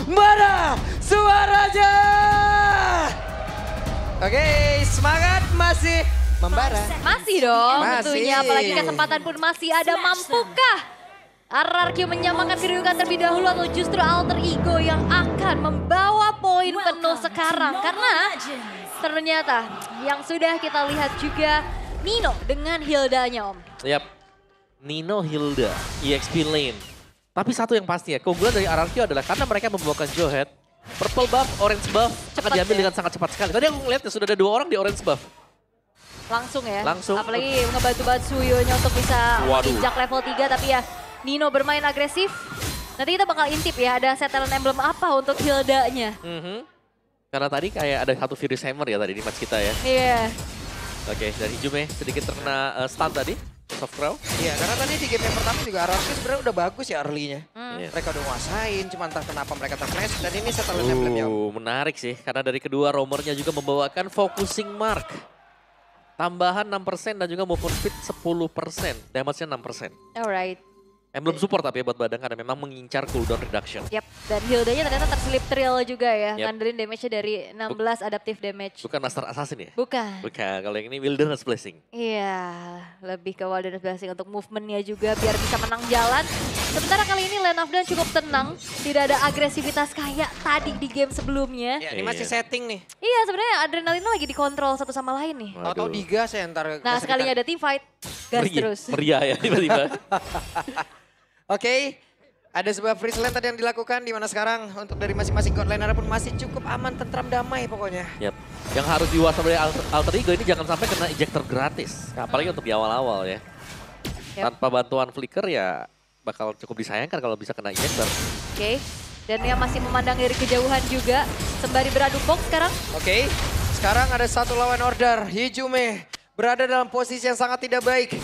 Mana suaranya? Oke, semangat masih membara. Masih dong Masih. tentunya, apalagi kesempatan pun masih ada. Mampukah RRQ menyamakan kedudukan terlebih dahulu atau justru Alter Ego yang akan membawa poin penuh sekarang? Karena ternyata yang sudah kita lihat juga Nino dengan Hilda-nya Om. Yap, Nino, Hilda, EXP lane. Tapi satu yang pasti ya, keunggulan dari RRQ adalah karena mereka membawakan Jawhead, purple buff, orange buff akan diambil dengan sangat cepat sekali. Tadi aku ngeliat ya sudah ada 2 orang di orange buff. Langsung ya, Langsung. apalagi ngebantu-bantu Suyonya untuk bisa Waduh. menginjak level 3. Tapi ya Nino bermain agresif. Nanti kita bakal intip ya, ada set talent emblem apa untuk Hilda-nya. Karena tadi kayak ada satu Furious Hammer ya tadi di match kita ya. Iya. Oke, dan Hijume sedikit terkena stun tadi, soft throw. Iya, karena tadi di game yang pertama juga RRQ sebenarnya udah bagus ya early-nya. Iya. Mereka udah nguasain, cuma entah kenapa mereka terflash. Dan ini set talent emblem yang Menarik sih, karena dari kedua roamernya juga membawakan focusing mark. Tambahan 6% dan juga movement speed 10%, damage-nya 6%. Alright. Emblem support tapi ya buat badan karena memang mengincar cooldown reduction. Yap, dan Hilda-nya ternyata terselip trill juga ya. Yap. Ngandelin damage-nya dari 16 adaptive damage. Bukan Master Assassin ya? Bukan. Bukan, kalau yang ini Wilderness Blessing. Iya, lebih ke Wilderness Blessing untuk movement-nya juga biar bisa menang jalan. Sementara kali ini Lane of Dawn cukup tenang, tidak ada agresivitas kayak tadi di game sebelumnya. ya, ini masih setting nih. Iya, sebenarnya adrenalinnya lagi dikontrol satu sama lain nih. Atau Waduh. digas ya ntar. Nah, sekalinya ada team fight, gas terus. Meriah ya tiba-tiba. Oke, ada sebuah freeze lane tadi yang dilakukan di mana sekarang untuk dari masing-masing god laner pun masih cukup aman, tentram, damai pokoknya. Yap. Yang harus diwaspadai Alter Ego ini jangan sampai kena ejector gratis. Apalagi untuk di awal-awal ya. Yap. Tanpa bantuan flicker ya bakal cukup disayangkan kalau bisa kena ejector. Oke, dan dia masih memandang dari kejauhan juga, sembari beradu box sekarang. Oke, sekarang ada satu lawan order. Hijume berada dalam posisi yang sangat tidak baik.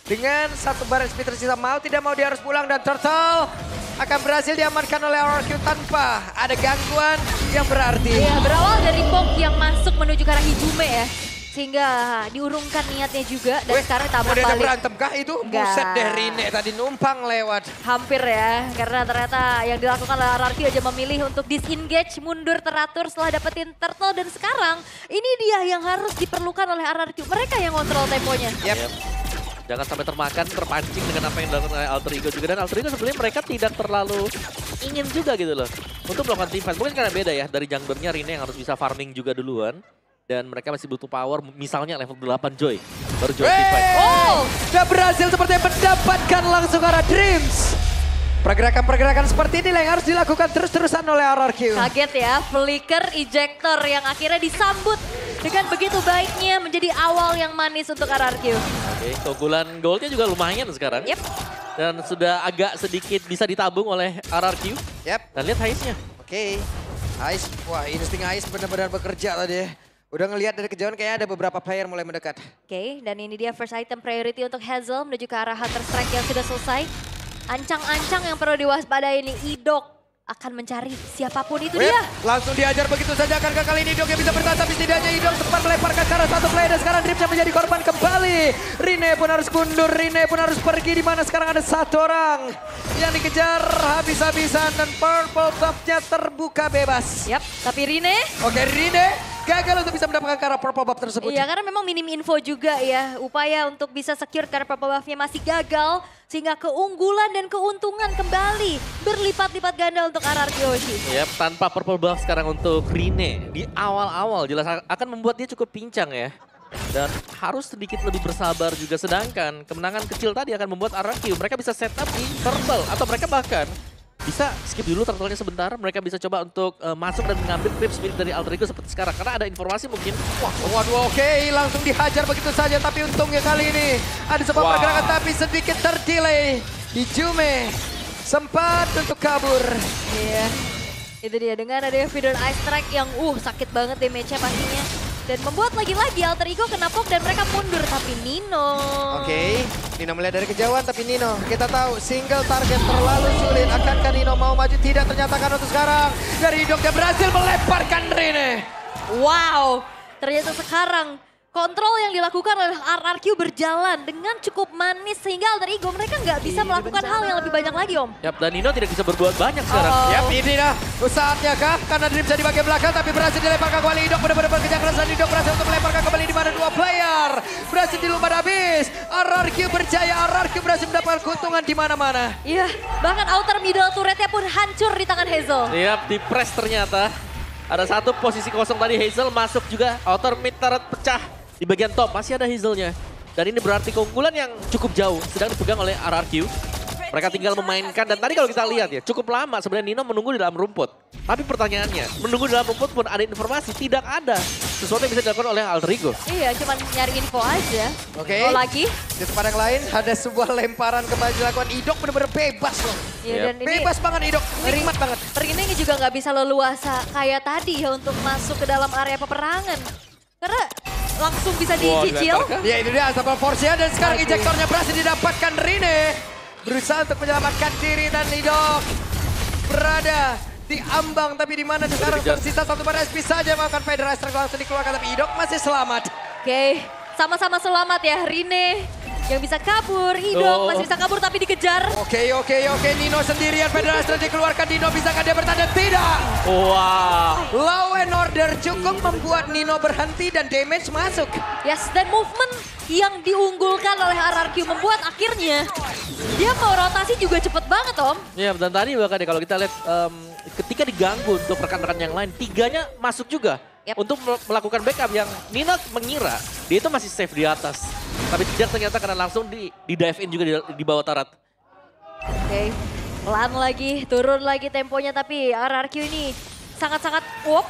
Dengan satu barang speed tersisa, mau tidak mau dia harus pulang dan Turtle akan berhasil diamankan oleh RRQ tanpa ada gangguan yang berarti. Iya, berawal dari box yang masuk menuju ke arah Hijume ya. Sehingga diurungkan niatnya juga dan sekarang tabrak Udah ada balik. berantem kah itu? Enggak. Buset deh Rine tadi numpang lewat. Hampir ya, karena ternyata yang dilakukan oleh RRQ aja memilih untuk disengage, mundur teratur setelah dapetin turtle. Dan sekarang ini dia yang harus diperlukan oleh RRQ. Mereka yang kontrol temponya. Yap. Jangan sampai terpancing dengan apa yang dilakukan oleh Alter Ego juga. Dan Alter Ego sebenarnya mereka tidak terlalu ingin juga gitu loh. Untuk melakukan team fight. Mungkin karena beda ya. Dari junglernya Rine yang harus bisa farming juga duluan. Dan mereka masih butuh power. Misalnya level 8 Joy. Baru Joy team fight. Oh, udah berhasil sepertinya mendapatkan langsung arah Dreams. Pergerakan-pergerakan seperti ini yang harus dilakukan terus-terusan oleh RRQ. Kaget ya, flicker ejector yang akhirnya disambut dengan begitu baiknya menjadi awal yang manis untuk RRQ. Oke, keunggulan goldnya juga lumayan sekarang. Yep. Dan sudah agak sedikit bisa ditabung oleh RRQ. Yap. Dan lihat highs-nya. Oke. Ice, wah insting Ice benar-benar bekerja tadi ya. Udah ngelihat dari kejauhan kayaknya ada beberapa player mulai mendekat. Oke, dan ini dia first item priority untuk Hazel menuju ke arah Hunter Strike yang sudah selesai. Ancang-ancang yang perlu diwaspadai ini, Idok akan mencari siapapun itu dia. Langsung diajar begitu saja, akankah kali ini Idok yang bisa bertahan, tapi setidaknya Idok sempat melemparkan ke arah satu player dan sekarang Dreams yang menjadi korban kembali. Rine pun harus mundur, Rine pun harus pergi, di mana sekarang ada satu orang yang dikejar habis-habisan dan purple buff-nya terbuka bebas. Yap, tapi Rine. Oke, Rine gagal untuk bisa mendapatkan ke arah purple buff tersebut. Iya, karena memang minim info juga ya. Upaya untuk bisa secure karena purple buff-nya masih gagal. Sehingga keunggulan dan keuntungan kembali berlipat-lipat ganda untuk RRQ Yoshi. Yap, tanpa purple buff sekarang untuk Rine. Di awal-awal jelas akan membuat dia cukup pincang ya. Dan harus sedikit lebih bersabar juga. Sedangkan kemenangan kecil tadi akan membuat RRQ. Mereka bisa set up di turtle. Atau mereka bahkan bisa skip dulu turtle-nya sebentar. Mereka bisa coba untuk masuk dan mengambil creep speed dari Alter Ego seperti sekarang. Karena ada informasi mungkin. Waduh, oke, langsung dihajar begitu saja. Tapi untungnya kali ini ada sebuah pergerakan tapi sedikit terdelay. Hijume sempat untuk kabur. Iya, itu dia dengan ada Feeder Ice Strike yang sakit banget damage-nya pastinya. Dan membuat lagi-lagi Alter Ego kena poke dan mereka mundur. Tapi Nino. Oke, Nino melihat dari kejauhan tapi Nino kita tahu single target terlalu sulit. Akankah Nino mau maju? Tidak, ternyata kan untuk sekarang. Dari Idok dia berhasil melemparkan Rine. Wow, ternyata sekarang kontrol yang dilakukan oleh RRQ berjalan dengan cukup manis sehingga Alter Ego mereka nggak bisa melakukan hal yang lebih banyak lagi Om. Yap, dan Nino tidak bisa berbuat banyak sekarang. Yap, ini dah saatnya kah? Karena Dream bisa di bagian belakang tapi berhasil dilemparkan kembali. Idok benar-benar bekerja keras dan Idok berhasil untuk melemparkan kembali di mana dua player. Berhasil dilumpat habis. RRQ berjaya, RRQ berhasil mendapatkan keuntungan di mana-mana. Iya, bahkan outer middle turretnya pun hancur di tangan Hazel. Yap, di press ternyata. Ada satu posisi kosong tadi, Hazel masuk juga. Outer mid turret pecah. Di bagian top masih ada Hazelnya. Dan ini berarti keunggulan yang cukup jauh sedang dipegang oleh RRQ. Mereka tinggal memainkan dan tadi kalau kita lihat ya cukup lama sebenarnya Nino menunggu di dalam rumput. Tapi pertanyaannya, menunggu di dalam rumput pun ada informasi, tidak ada sesuatu yang bisa dilakukan oleh Alter Ego. Iya, cuman nyari info aja. Oke. Oh lagi. Di tempat yang lain ada sebuah lemparan kembali dilakukan. Idok benar-benar bebas loh. Iya, dan ini Bebas banget Idok, nikmat banget. Ring ini juga nggak bisa leluasa kayak tadi ya untuk masuk ke dalam area peperangan. Karena langsung bisa dicicil. Ya itu dia Unstoppable Force-nya dan sekarang injektornya berhasil didapatkan Rine. Berusaha untuk menyelamatkan diri dan Idok berada di ambang tapi di mana sekarang tersisa satu pada SP saja melakukan Federasi langsung dikeluarkan tapi Idok masih selamat. Oke, sama-sama selamat ya Rine yang bisa kabur, Idok masih bisa kabur tapi dikejar. Oke, Nino sendirian Federasi dikeluarkan, Nino bisakah dia bertahan? Tidak. Wow. Law and order cukup membuat Nino berhenti dan damage masuk. Yes, dan movement yang diunggulkan oleh RRQ membuat akhirnya dia mau rotasi juga cepet banget Om. Ya, dan tadi bahkan ya kalau kita lihat ketika diganggu untuk rekan-rekan yang lain, tiganya masuk juga. Untuk melakukan backup yang Nino mengira dia itu masih safe di atas. Tapi tidak ternyata karena langsung di dive in juga di bawah turret. Oke, pelan lagi, turun lagi temponya tapi RRQ ini sangat-sangat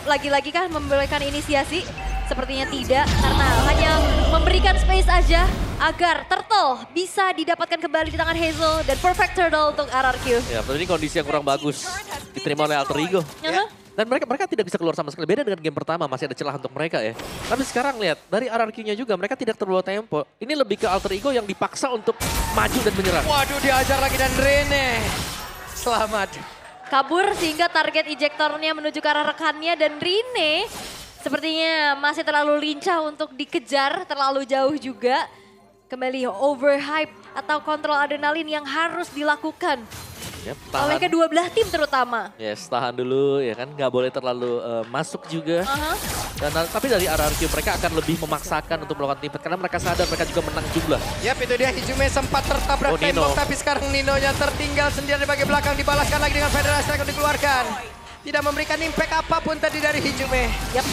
lagi-lagi kan memberikan inisiasi. Sepertinya tidak karena hanya memberikan space aja agar Turtle bisa didapatkan kembali di tangan Hazel dan perfect turtle untuk RRQ. Ya, ini kondisi yang kurang bagus diterima oleh Alter Ego. Dan mereka tidak bisa keluar sama sekali. Beda dengan game pertama, masih ada celah untuk mereka ya. Tapi sekarang lihat, dari RRQ-nya juga mereka tidak terbawa tempo. Ini lebih ke Alter Ego yang dipaksa untuk maju dan menyerang. Waduh, diajar lagi dan Rene selamat. Kabur sehingga target ejektornya menuju ke arah rekannya dan Rene sepertinya masih terlalu lincah untuk dikejar, terlalu jauh juga. Kembali overhype atau kontrol adrenalin yang harus dilakukan. Oleh kedua belah tim terutama. Yes, tahan dulu ya kan, nggak boleh terlalu masuk juga. Dan tapi dari RRQ mereka akan lebih memaksakan untuk melakukan team fight karena mereka sadar mereka juga menang jumlah. Yap, itu dia Hijume sempat tertabrak tembok tapi sekarang Ninonya tertinggal sendirian di bagian belakang, dibalaskan lagi dengan Federasi yang dikeluarkan. Tidak memberikan impact apapun tadi dari Hijume. Yap.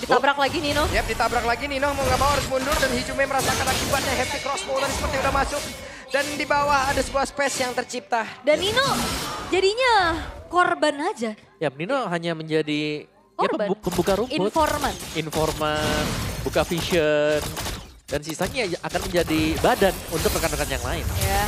Ditabrak lagi Nino. Yap, ditabrak lagi Nino, mau nggak mau harus mundur dan Hijume merasakan akibatnya. Happy crossbow tadi seperti udah masuk. Dan di bawah ada sebuah space yang tercipta. Dan Nino jadinya korban aja. Ya, Nino hanya menjadi korban. Pembuka rumput. Informan. Buka vision. Dan sisanya akan menjadi badan untuk rekan-rekan yang lain. Ya.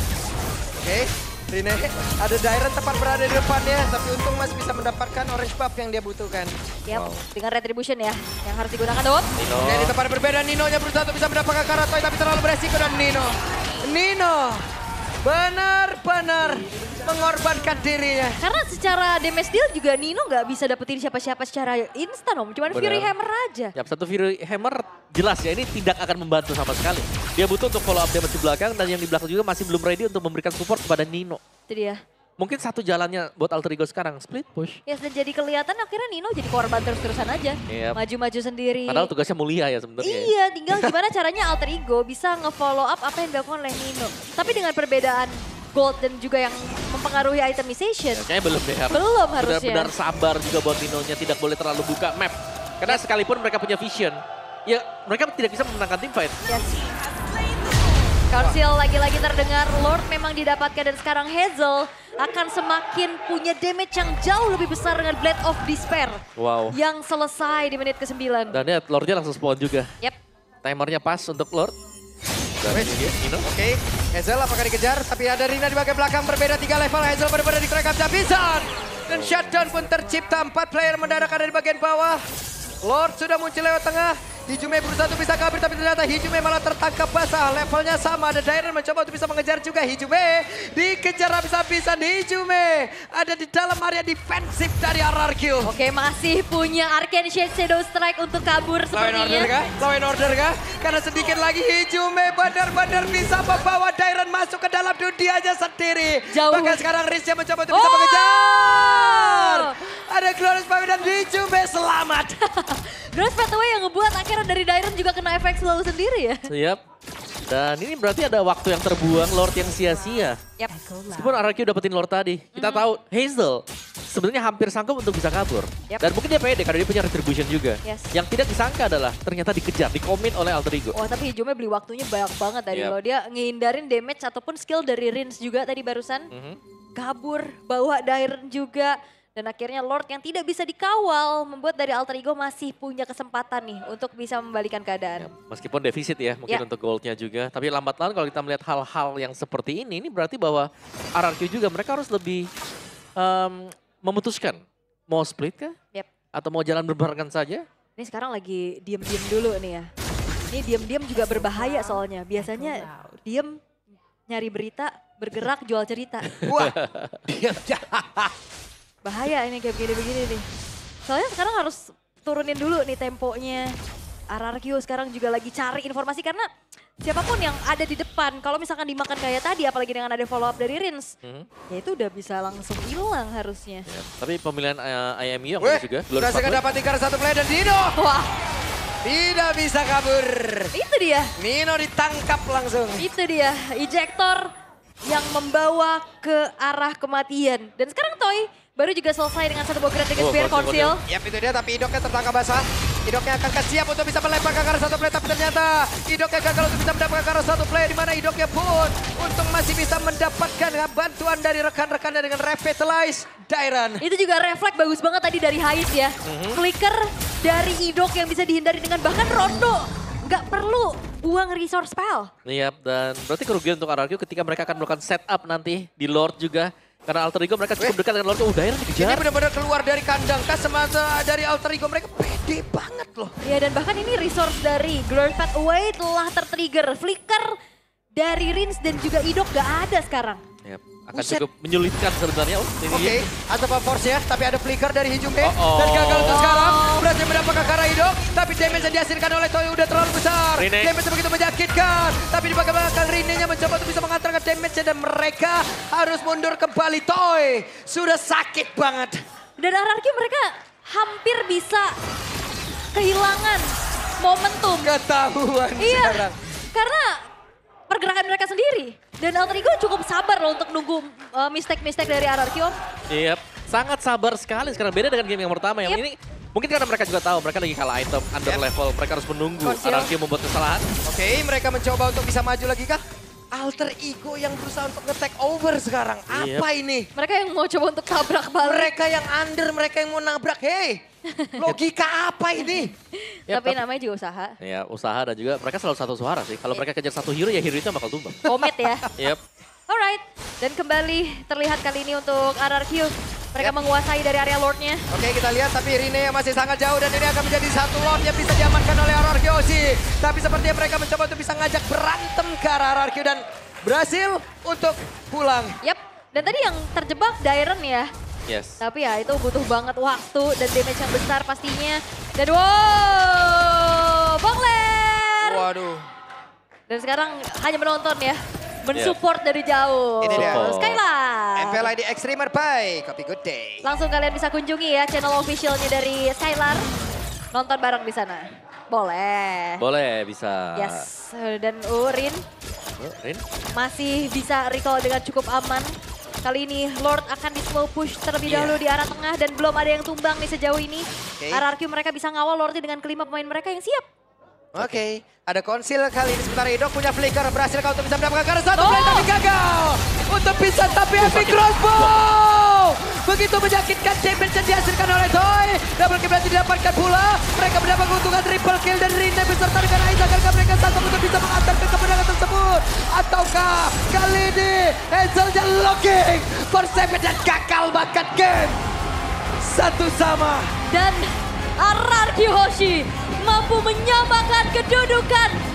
Oke, Rine ada Dairen tepat berada di depannya. Tapi untung masih bisa mendapatkan orange buff yang dia butuhkan. Yap, dengan retribution ya yang harus digunakan Dot. Oke, di tempat berbeda Ninonya berusaha untuk bisa mendapatkan Karatoy tapi terlalu beresiko dan Nino benar-benar mengorbankan dirinya. Karena secara damage deal juga Nino nggak bisa dapetin siapa-siapa secara instan Om. Cuman Fury Hammer aja. Ya, satu Fury Hammer jelas ya ini tidak akan membantu sama sekali. Dia butuh untuk follow up damage di belakang dan yang di belakang juga masih belum ready untuk memberikan support kepada Nino. Itu dia. Mungkin satu jalannya buat Alter Ego sekarang, split push. Ya, dan jadi kelihatan akhirnya Nino jadi korban terus-terusan aja. Maju-maju sendiri. Padahal tugasnya mulia ya sebenarnya. Iya, tinggal gimana caranya Alter Ego bisa nge-follow up apa yang dilakukan oleh Nino. Tapi dengan perbedaan gold dan juga yang mempengaruhi itemization. Ya, kayaknya belum deh. Belum harusnya. Benar-benar sabar juga buat Ninonya, tidak boleh terlalu buka map. Karena sekalipun mereka punya vision, ya mereka tidak bisa memenangkan team fight. Yes. Council lagi-lagi terdengar, Lord memang didapatkan dan sekarang Hazel akan semakin punya damage yang jauh lebih besar dengan Blade of Despair. Wow. Yang selesai di menit ke-9. Dan ya Lordnya langsung spawn juga. Yep. Timernya pas untuk Lord. Oke, Hazel apakah dikejar? Tapi ada Rina di bagian belakang, berbeda 3 level. Hazel benar-benar dikerekam habisan. Dan shutdown pun tercipta, 4 player mendadak ada di bagian bawah. Lord sudah muncul lewat tengah. Hijume berusaha untuk bisa kabur tapi ternyata Hijume malah tertangkap basah. Levelnya sama, ada Dairen mencoba untuk bisa mengejar juga. Hijume dikejar habis-habisan. Hijume ada di dalam area defensif dari RRQ. Oke, masih punya Arcane Shade Shadow Strike untuk kabur Law and order sepertinya. kah? Law and order kah? Karena sedikit lagi Hijume benar-benar bisa membawa Dairen masuk ke dalam dunianya sendiri. Jauh. Bahkan sekarang Rizya mencoba untuk bisa mengejar. Ada Glorious Pami dan Hijume selamat. Gross Pathway yang ngebuat akhirnya dari Dairen juga kena efek slow sendiri ya. Siap. Dan ini berarti ada waktu yang terbuang, Lord yang sia-sia. Yap. Meskipun RRQ dapetin Lord tadi, kita tahu Hazel sebenarnya hampir sanggup untuk bisa kabur. Yep. Dan mungkin dia pede karena dia punya retribution juga. Yes. Yang tidak disangka adalah ternyata dikejar, dikomit oleh Alter Ego. Wah, tapi Hijume beli waktunya banyak banget tadi Yep. loh. Dia ngehindarin damage ataupun skill dari Rins juga tadi barusan. Kabur, bawa Dairen juga. Dan akhirnya Lord yang tidak bisa dikawal membuat dari Alter Ego masih punya kesempatan nih untuk bisa membalikan keadaan. Ya, meskipun defisit ya mungkin Ya. untuk goldnya juga. Tapi lambat laun kalau kita melihat hal-hal yang seperti ini berarti bahwa RRQ juga mereka harus lebih memutuskan. Mau split kah? Yep. Atau mau jalan berbarengan saja? Ini sekarang lagi diem-diem dulu nih ya. Ini diem-diem juga berbahaya soalnya. Biasanya diem nyari berita, bergerak jual cerita. Wah, diam. Bahaya ini kayak begini-begini nih. Soalnya sekarang harus turunin dulu nih temponya. RRQ sekarang juga lagi cari informasi karena siapapun yang ada di depan, kalau misalkan dimakan kayak tadi, apalagi dengan ada follow up dari Rins, ya itu udah bisa langsung hilang harusnya. Ya, tapi pemilihan IMU yang Weh, bagus juga. berhasil dapat tinggal satu play dan Dino Wah, tidak bisa kabur. itu dia. Nino ditangkap langsung. Itu dia, ejector yang membawa ke arah kematian. Dan sekarang Toy baru juga selesai dengan satu bogret dengan Spear Conceal. Yap, itu dia, tapi Idoknya tertangkap basah. Idoknya akan siap untuk bisa melempar ke arah satu play, tapi ternyata Idoknya gagal untuk bisa mendapatkan ke arah satu play, di mana Idoknya pun untung masih bisa mendapatkan bantuan dari rekan-rekannya dengan Revitalize Dairen. Itu juga refleks bagus banget tadi dari Hais ya. Flicker dari Idok yang bisa dihindari dengan bahkan Rondo. Nggak perlu buang resource spell. Iya, dan berarti kerugian untuk RRQ ketika mereka akan melakukan setup nanti di Lord juga. Karena Alter Ego mereka cukup dekat dengan Lord. Dairen Ini dikejar. benar-benar keluar dari kandang kan, semata dari Alter Ego mereka pede banget loh. Ya, dan bahkan ini resource dari Glorious Pathway telah tertrigger. Flicker dari Rins dan juga Idok nggak ada sekarang. Yap, akan Buset. cukup menyulitkan sebenarnya. Ini Oke, dia. ada force ya, tapi ada flicker dari Hijume. Oh-oh. Dan gagal untuk sekarang, berhasil mendapatkan ke arah Idok. Tapi damage yang dihasilkan oleh Toy udah terlalu besar. Rine. Damage begitu menyakitkan. Tapi di belakang Rine-nya mencoba untuk bisa mengantarkan damage dan mereka harus mundur kembali. Toy sudah sakit banget. Dan RRQ mereka hampir bisa kehilangan momentum. Ketahuan Iya, sekarang. karena pergerakan mereka sendiri. Dan Alter Ego cukup sabar loh untuk nunggu mistake-mistake dari RRQ. Iya, sangat sabar sekali sekarang. Beda dengan game yang pertama. Yang Yep. ini mungkin karena mereka juga tahu mereka lagi kalah item, under level. Mereka harus menunggu Konsil. RRQ membuat kesalahan. Oke, mereka mencoba untuk bisa maju lagi kah? Alter Ego yang berusaha untuk nge-take over sekarang. Yep. Apa ini? Mereka yang mau coba untuk tabrak balik. Mereka yang under, mereka yang mau nabrak. Hei, logika apa ini? Yep, Tapi namanya juga usaha. Ya, usaha dan juga mereka selalu satu suara sih. Kalau mereka kejar satu hero, ya hero itu bakal tumbang. Komit ya. Yep. Alright, dan kembali terlihat kali ini untuk RRQ. Mereka menguasai dari area Lordnya. Oke, kita lihat tapi Rine yang masih sangat jauh dan ini akan menjadi satu Lord yang bisa diamankan oleh RRQ Osi. Tapi sepertinya mereka mencoba untuk bisa ngajak berantem ke arah RRQ dan berhasil untuk pulang. Yap, dan tadi yang terjebak Dairen ya. Yes. Tapi ya itu butuh banget waktu dan damage yang besar pastinya. Dan wow, Bongler! Waduh. Dan sekarang hanya menonton ya. Mensupport dari jauh. Ini dia. Skylar. MPLID Extremer by Copy Good Day. Langsung kalian bisa kunjungi ya channel officialnya dari Skylar. Nonton bareng di sana. Boleh. Boleh, bisa. Yes, dan Rin Rin? masih bisa recall dengan cukup aman. Kali ini Lord akan di slow push terlebih Iya. dahulu di arah tengah dan belum ada yang tumbang nih sejauh ini. Oke. RRQ mereka bisa ngawal Lordnya dengan kelima pemain mereka yang siap. Oke, ada konsil kali ini sementara Idok punya flicker berhasil kau untuk bisa mendapatkan karena satu play tapi gagal. Untuk bisa tapi epic crossbow. Begitu menyakitkan damage yang dihasilkan oleh Toy. Double kill berhasil didapatkan pula. Mereka mendapat keuntungan triple kill dan Rine beserta dengan Aiza. Akankah mereka sanggup untuk bisa mengantarkan kemenangan tersebut? Ataukah kali ini Hazelnya locking for 7 dan gagal bahkan game. Satu sama. Dan RRQ Hoshi mampu menyamakan kedudukan